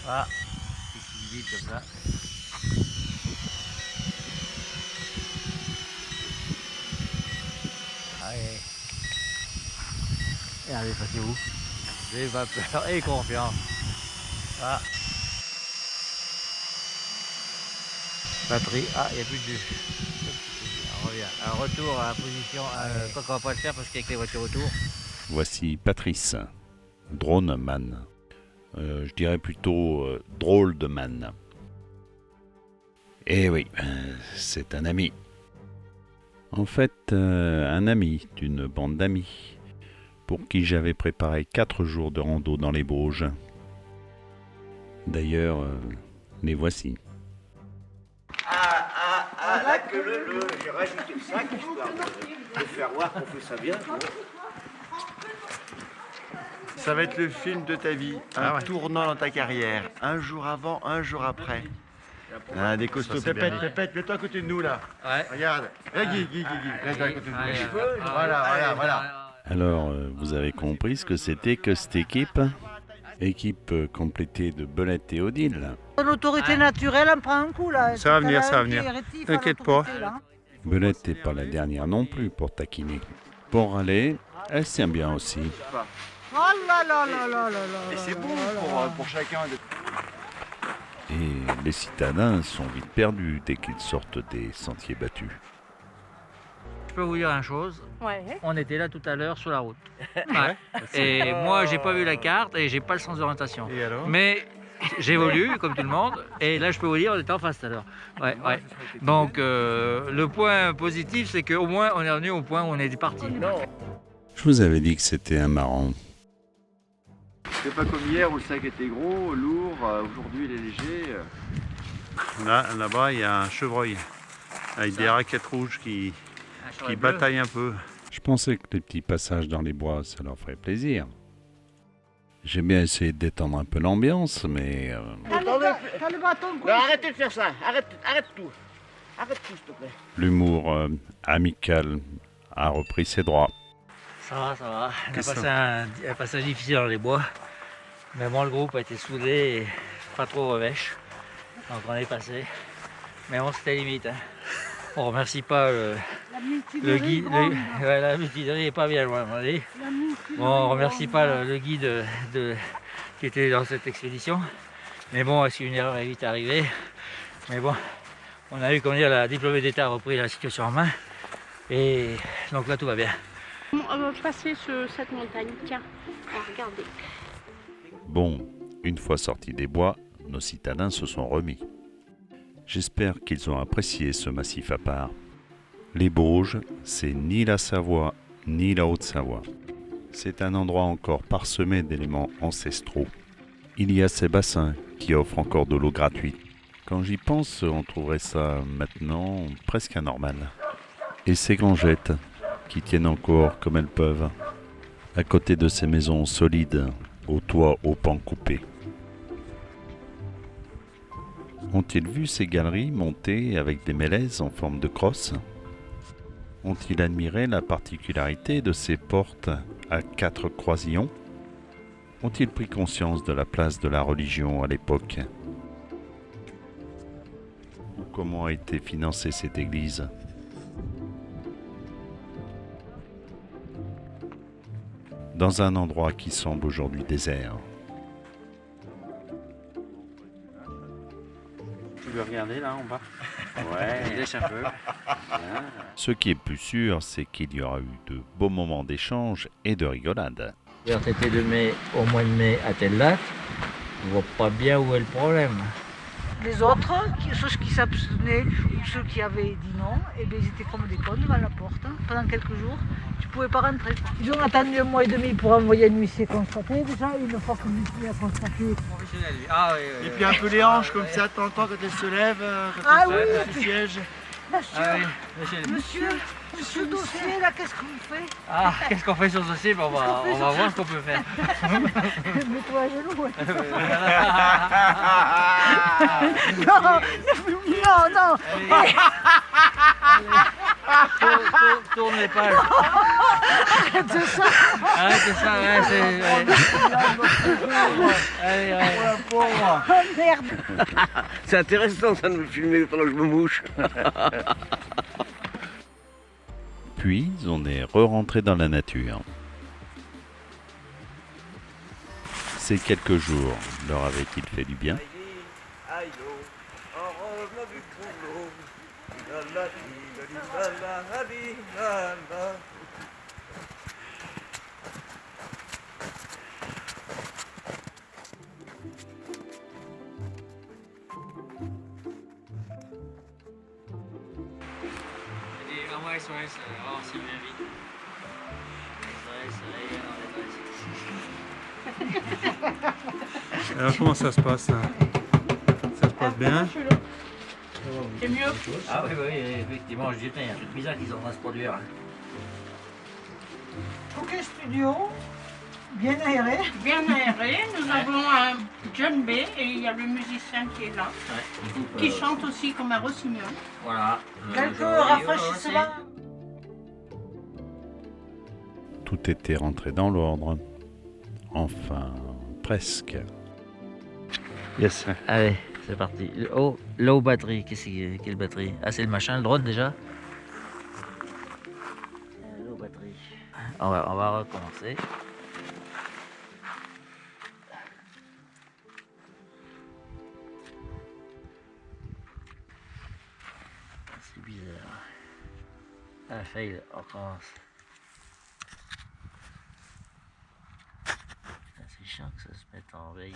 Voilà, c'est vide comme ça. Allez. Et allez, passez où? J'ai pas peur et confiance. Voilà. Batterie, il n'y a plus de jus. On revient. Un retour à la position, quoi qu'on va pas le faire parce qu'avec les voitures autour. Voici Patrice, drone man. Je dirais plutôt drôle de man. Eh oui, c'est un ami. En fait, un ami d'une bande d'amis pour qui j'avais préparé 4 jours de rando dans les Bauges. D'ailleurs, les voici. Là que j'ai rajouté le sac, histoire de faire voir qu'on fait ça bien. Ça va être le film de ta vie, un tournant dans ta carrière, un jour avant, un jour après. Des costauds. Pépette, mets-toi à côté de nous là. Ouais. Regarde. Guy, reste à côté de nous. Voilà. Alors, vous avez compris ce que c'était que cette équipe? Équipe complétée de Belette et Odile. L'autorité naturelle en prend un coup là. Ça va venir, ça va venir. T'inquiète pas. Belette n'est pas la dernière non plus pour taquiner. Pour aller, elle tient bien aussi. Oh là là là là là là. Et c'est bon pour chacun. Et les citadins sont vite perdus dès qu'ils sortent des sentiers battus. Je peux vous dire une chose, Ouais. on était là tout à l'heure sur la route. Ouais. Et moi, j'ai pas vu la carte et j'ai pas le sens d'orientation. Et alors? Mais j'évolue comme tout le monde. Et là, je peux vous dire, on était en face tout à l'heure. Ouais. Donc, le point positif, c'est qu'au moins, on est revenu au point où on était parti. Je vous avais dit que c'était un marrant. C'est pas comme hier où le sac était gros, lourd, aujourd'hui il est léger. Là-bas, il y a un chevreuil avec des raquettes rouges qui bataillent un peu. Je pensais que les petits passages dans les bois, ça leur ferait plaisir. J'ai bien essayé de détendre un peu l'ambiance, mais... T'as le bâton Non, quoi. arrêtez de faire ça, arrête tout. Arrête tout, s'il te plaît. l'humour amical a repris ses droits. Ça va. On a passé un passage difficile dans les bois. Mais bon, le groupe a été soudé et pas trop revêche. Donc on est passé. Mais on c'était limite. On remercie pas le guide. La mutinerie est pas bien loin, à mon avis. Bon, on remercie pas le guide qui était dans cette expédition. Mais bon, est-ce qu'une erreur est vite arrivée? Mais bon, on a eu, comme dire, la diplômée d'État a repris la situation en main. Et donc là, tout va bien. On va passer cette montagne. Tiens, regardez. Bon, une fois sortis des bois, nos citadins se sont remis. J'espère qu'ils ont apprécié ce massif à part. Les Bauges, c'est ni la Savoie, ni la Haute-Savoie. C'est un endroit encore parsemé d'éléments ancestraux. Il y a ces bassins qui offrent encore de l'eau gratuite. Quand j'y pense, on trouverait ça maintenant presque anormal. Et ces grangettes qui tiennent encore comme elles peuvent, à côté de ces maisons solides, aux toits aux pans coupés. Ont-ils vu ces galeries montées avec des mélèzes en forme de crosse? Ont-ils admiré la particularité de ces portes à 4 croisillons? Ont-ils pris conscience de la place de la religion à l'époque? Ou comment a été financée cette église? Dans un endroit qui semble aujourd'hui désert. Tu veux regarder là en bas? Ouais, laisse un peu. Ce qui est plus sûr, c'est qu'il y aura eu de beaux moments d'échange et de rigolade. T'étais de mai au mois de mai à telle date, on voit pas bien où est le problème. Les autres, ceux qui s'abstenaient ou ceux qui avaient dit non, ils étaient comme des cons devant la porte pendant quelques jours. Tu pouvais pas rentrer. Ils ont attendu 1 mois et demi pour envoyer un huissier constaté. Déjà, une fois que l'huissier a constaté. Et puis un peu les hanches comme ça, t'entends quand elle se lève, quand elle se siège. Monsieur, ce dossier là, qu'est-ce qu'on fait? Qu'est-ce qu'on fait sur ce dossier? On va voir ce qu'on peut faire. Mets-toi à genoux. Ouais. Non. Tourne les pages. Arrête ça. Ah, c'est ça, ouais, c'est. Ouais. Allez, ouais. Oh merde. C'est intéressant ça de me filmer pendant que je me mouche. Puis on est re-rentré dans la nature. Ces quelques jours leur avaient-ils fait du bien? Ouais, c'est vrai, oh, c'est bien vite. Alors comment ça se passe là? Ça se passe bien? C'est mieux. Ah oui, oui, effectivement, je dis, il y a un truc bizarre qu'ils sont en train de se produire. Ok, studio, bien aéré. Bien aéré. Nous avons un John B et il y a le musicien qui est là, qui chante aussi comme un rossignol. Voilà. Quelques rafraîchissements. Tout était rentré dans l'ordre. Enfin, presque. Yes. Allez, c'est parti. Oh, low batterie. Quelle batterie? Ah, c'est le machin, le drone déjà? Low batterie. On va recommencer. C'est bizarre. Ah, fail, on recommence. C'est chiant que ça se mette en veille.